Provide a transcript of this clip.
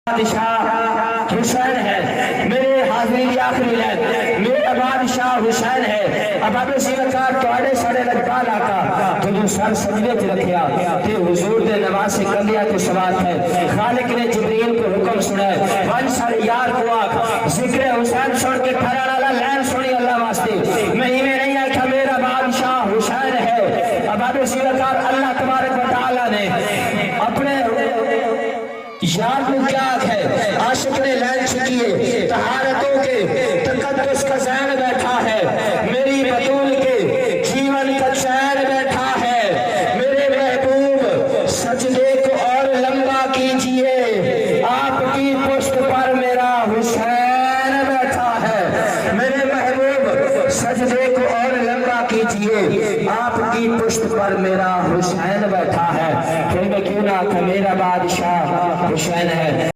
بادشاہ حسین ہے، میرے حاضری آخری لین میرا بادشاہ حسین ہے۔ اب اب اسی وقت توڑے سڑے لگتا لاکا تو جو سر سجدے تے رکھیا کہ حضور دے نواز سے کندیا کے سوات ہے۔ خالق نے جبریل کو حکم سنائے ون سارے یار کو آکھ ذکر حسین سن کے پھران والا لین سنی اللہ واسطے میں ہی میں نہیں آکھا میرا بادشاہ حسین ہے۔ اب اب اسی وقت اللہ تبارک و تعالی نے اپنے یار کو کیا ہے عاشق نے لین چکیے طہارتوں کے تقدس کا زین بیٹھا ہے، میری بطول کے جیون کا چین بیٹھا ہے۔ میرے محبوب سجدے کو اور لمبا کیجئے، آپ کی پشت پر میرا حسین بیٹھا ہے۔ میرے محبوب سجدے کو اور لمبا کیجئے، آپ کی پشت پر میرا حسین بیٹھا ہے۔ پھر میں کیوں نہ کہ میرا بادشاہ حسین ہے۔